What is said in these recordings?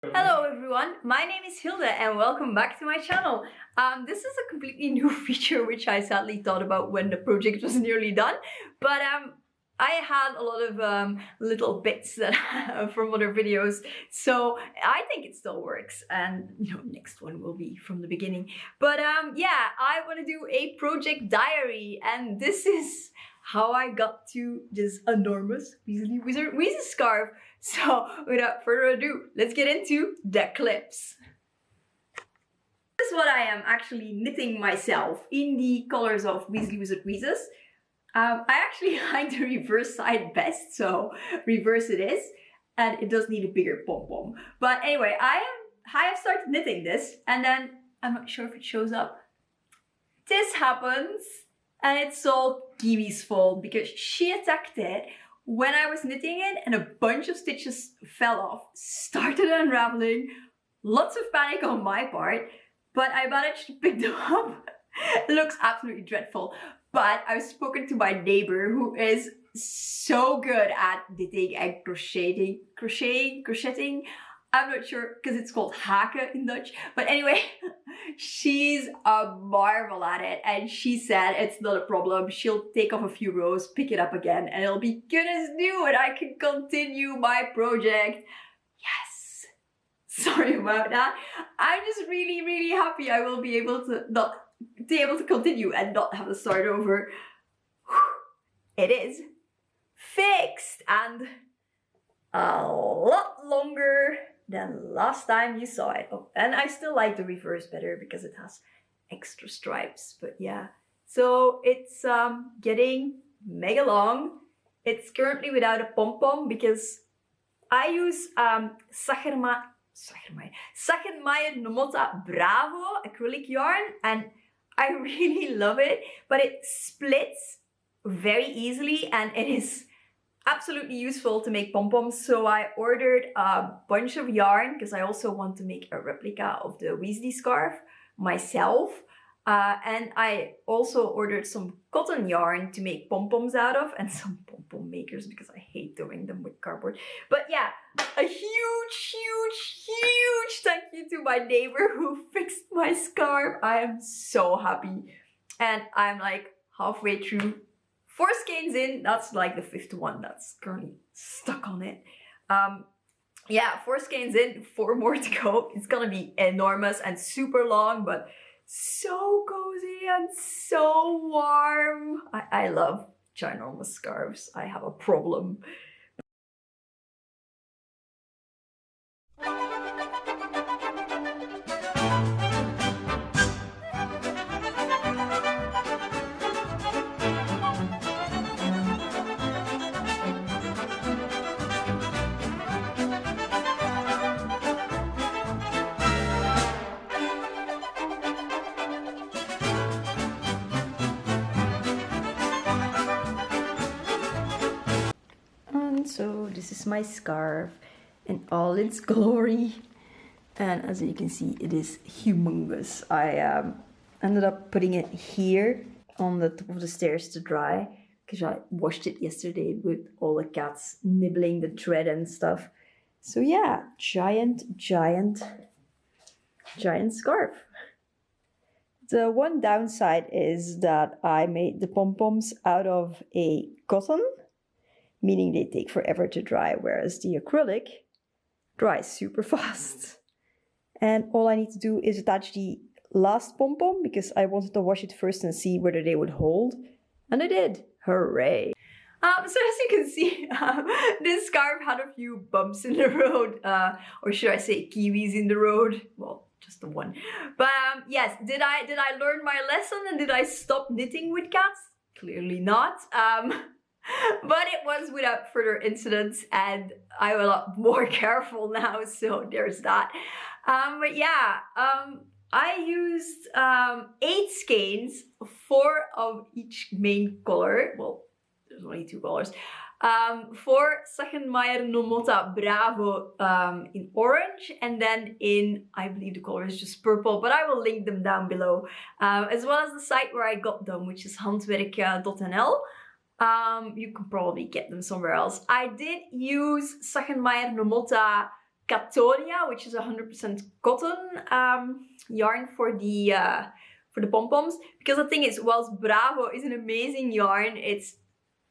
Hello everyone, my name is Hilde and welcome back to my channel. This is a completely new feature which I sadly thought about when the project was nearly done, but I had a lot of little bits that from other videos, so I think it still works, and next one will be from the beginning. But yeah, I want to do a project diary, and this is how I got to this enormous Weasley Wizard Weazes scarf. So without further ado, let's get into the clips. This is what I am actually knitting myself in the colors of Weasley Wizard Weazes. I actually like the reverse side best, so reverse it is. And it does need a bigger pom-pom. But anyway, I have started knitting this, and then I'm not sure if it shows up. This happens, and it's all Kiwi's fault because she attacked it when I was knitting it, and a bunch of stitches fell off, started unraveling, lots of panic on my part, but I managed to pick them up. It looks absolutely dreadful, but I've spoken to my neighbor who is so good at knitting and crocheting. I'm not sure because it's called haken in Dutch, but anyway, she's a marvel at it, and she said it's not a problem. She'll take off a few rows, pick it up again, and it'll be good as new, and I can continue my project. Yes! Sorry about that. I'm just really happy I will be able to continue and not have to start over. It is fixed, and a lot longer than last time you saw it. Oh, and I still like the reverse better because it has extra stripes, but yeah. So it's getting mega long. It's currently without a pom-pom because I use Schachenmayr Nomotta Bravo acrylic yarn, and I really love it, but it splits very easily and it is absolutely useful to make pom-poms. So I ordered a bunch of yarn because I also want to make a replica of the Weasley scarf myself. And I also ordered some cotton yarn to make pom-poms out of, and some pom-pom makers because I hate doing them with cardboard. But yeah, a huge thank you to my neighbor who fixed my scarf. I am so happy. And I'm like halfway through. 4 skeins in, that's like the 5th one that's currently stuck on it. Yeah, 4 skeins in, 4 more to go. It's gonna be enormous and super long, but so cozy and so warm. I love ginormous scarves. I have a problem. So this is my scarf in all its glory, and as you can see, it is humongous. I ended up putting it here on the top of the stairs to dry because I washed it yesterday with all the cats nibbling the thread and stuff. So yeah, giant scarf. The one downside is that I made the pom-poms out of a cotton, meaning they take forever to dry, whereas the acrylic dries super fast. And all I need to do is attach the last pom-pom because I wanted to wash it first and see whether they would hold. And I did. Hooray. So as you can see, this scarf had a few bumps in the road, or should I say kiwis in the road? Well, just the one. But yes, did I learn my lesson and did I stop knitting with cats? Clearly not. But it was without further incidents, and I'm a lot more careful now, so there's that. But yeah, I used 8 skeins, 4 of each main color. Well, there's only 2 colors. For Schachenmayr Nomotta Bravo in orange, and then in, I believe the color is just purple, but I will link them down below. As well as the site where I got them, which is handwerk.nl. You can probably get them somewhere else. I did use Schachenmayr Nomotta Catania, which is 100% cotton yarn for the pom-poms. Because the thing is, whilst Bravo is an amazing yarn, it's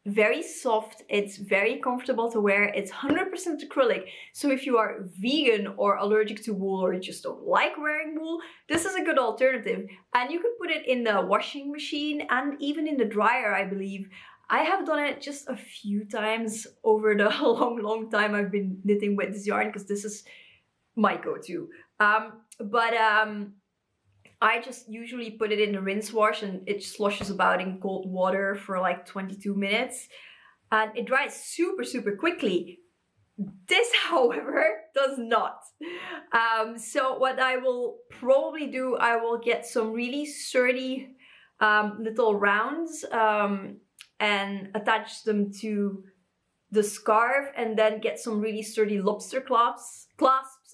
very soft, it's very comfortable to wear, it's 100% acrylic. So if you are vegan or allergic to wool or just don't like wearing wool, this is a good alternative. And you can put it in the washing machine and even in the dryer, I believe. I have done it just a few times over the long time I've been knitting with this yarn, because this is my go-to. I just usually put it in the rinse wash and it sloshes about in cold water for like 22 minutes. And it dries super quickly. This, however, does not. So what I will probably do, I will get some really sturdy little rounds and attach them to the scarf, and then get some really sturdy lobster clasps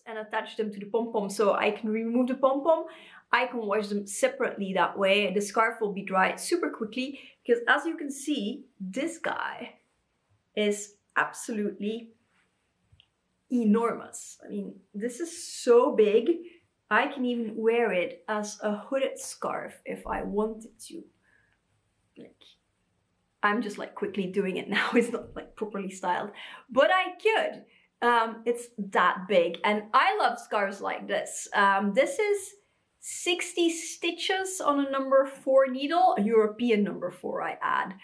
and attach them to the pom-pom, so I can remove the pom-pom. I can wash them separately that way. The scarf will be dried super quickly, because as you can see, this guy is absolutely enormous. I mean, this is so big. I can even wear it as a hooded scarf if I wanted to. Like, I'm just like quickly doing it now. It's not like properly styled, but I could. It's that big, and I love scarves like this. This is 60 stitches on a number 4 needle, a European number 4, I add.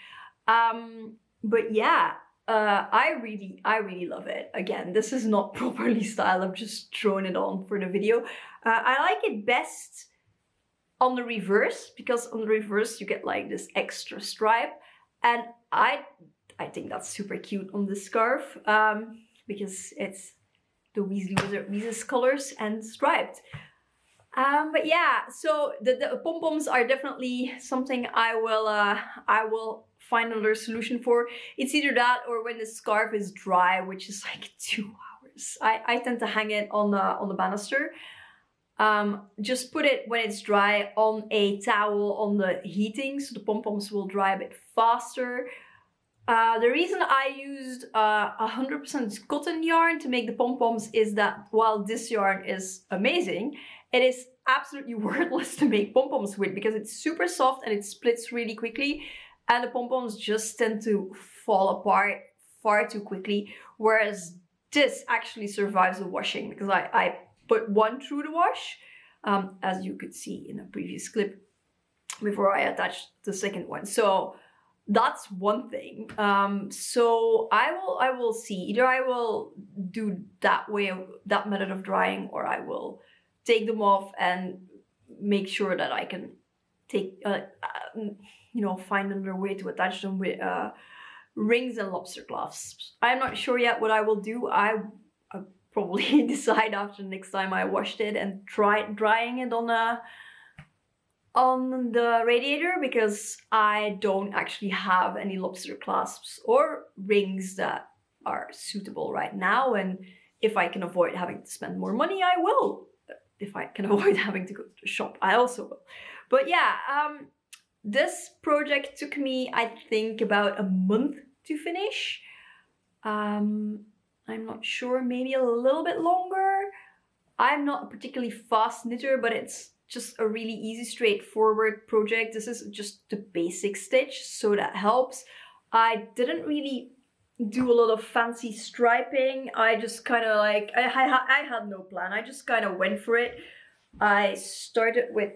But yeah, I really love it. Again, this is not properly styled. I've just thrown it on for the video. I like it best on the reverse, because on the reverse you get like this extra stripe, and I think that's super cute on this scarf, because it's the Weasley Wizard Weazes colors and striped. But yeah, so the pom-poms are definitely something I will find another solution for. It's either that or when the scarf is dry, which is like 2 hours. I tend to hang it on the banister. Just put it when it's dry on a towel on the heating, so the pom-poms will dry a bit faster. The reason I used 100% cotton yarn to make the pom-poms is that while this yarn is amazing, it is absolutely worthless to make pom-poms with, because it's super soft and it splits really quickly, and the pom-poms just tend to fall apart far too quickly, whereas this actually survives the washing, because I put one through the wash, as you could see in a previous clip, before I attached the second one. So that's one thing. So I will see. Either I will do that method of drying, or I will take them off and make sure that I can take, you know, find another way to attach them with rings and lobster clasps. I'm not sure yet what I will do. I'll probably decide after the next time I washed it and try drying it on the radiator, because I don't actually have any lobster clasps or rings that are suitable right now, and if I can avoid having to spend more money, I will. If I can avoid having to go to the shop, I also will. But yeah, this project took me, I think, about a month to finish. I'm not sure, maybe a little bit longer. I'm not a particularly fast knitter, but it's just a really easy, straightforward project. This is just the basic stitch, so that helps. I didn't really do a lot of fancy striping. I just kind of like, I had no plan. I just kind of went for it. I started with,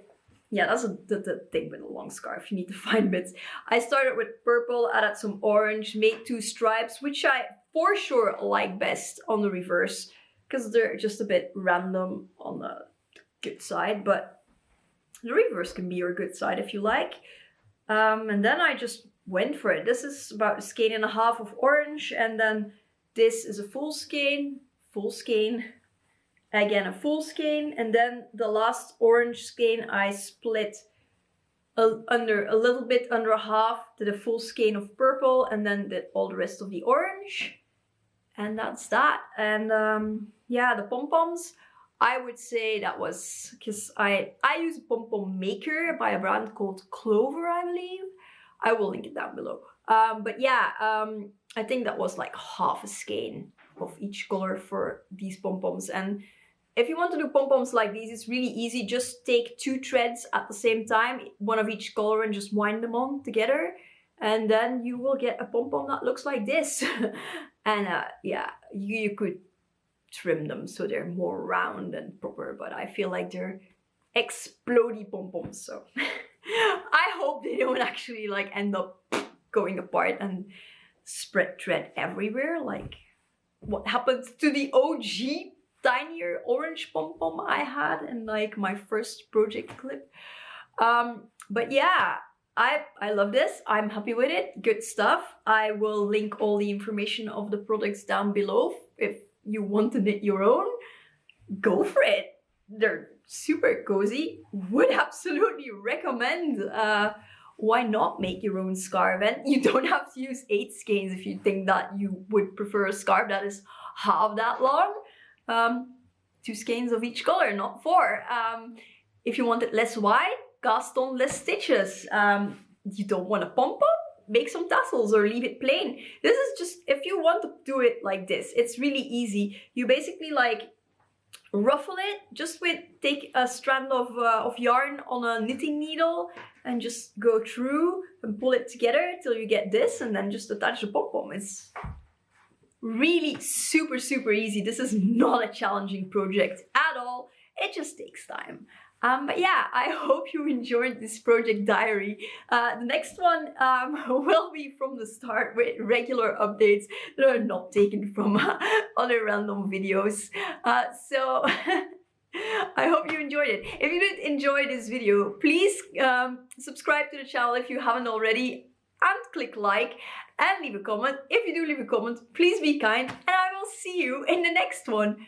yeah, that's the thing with a long scarf. You need to find bits. I started with purple, added some orange, made 2 stripes, which I for sure like best on the reverse, because they're just a bit random on the good side, but the reverse can be your good side if you like. And then I just went for it. This is about a skein and a half of orange, and then this is a full skein, again a full skein, and then the last orange skein I split a little bit under half, did a full skein of purple, and then did all the rest of the orange, and that's that. And yeah, the pom-poms, I would say that was, because I use a pom-pom maker by a brand called Clover, I believe. I will link it down below. But yeah, I think that was like half a skein of each color for these pom-poms. And if you want to do pom-poms like these, it's really easy. Just take 2 threads at the same time, one of each color, and just wind them on together. And then you will get a pom-pom that looks like this. And yeah, you could trim them so they're more round and proper, but I feel like they're explodey pom-poms. So I hope they don't actually like end up going apart and spread thread everywhere, like what happened to the OG tinier orange pom-pom I had in like my first project clip. But yeah, I love this. I'm happy with it. Good stuff. I will link all the information of the products down below. If you want to knit your own, go for it. They're super cozy. Would absolutely recommend. Why not make your own scarf? And you don't have to use 8 skeins if you think that you would prefer a scarf that is half that long. 2 skeins of each color, not 4. If you want it less wide, cast on less stitches. You don't want a pom-pom? Make some tassels or leave it plain. This is just, if you want to do it like this, it's really easy. You basically like ruffle it just with, take a strand of yarn on a knitting needle and just go through and pull it together till you get this, and then just attach the pom-pom. It's really super, super easy. This is not a challenging project at all. It just takes time. But yeah, I hope you enjoyed this project diary. The next one will be from the start with regular updates that are not taken from other random videos. So I hope you enjoyed it. If you did enjoy this video, please subscribe to the channel if you haven't already, and click like and leave a comment. If you do leave a comment, please be kind, and I will see you in the next one.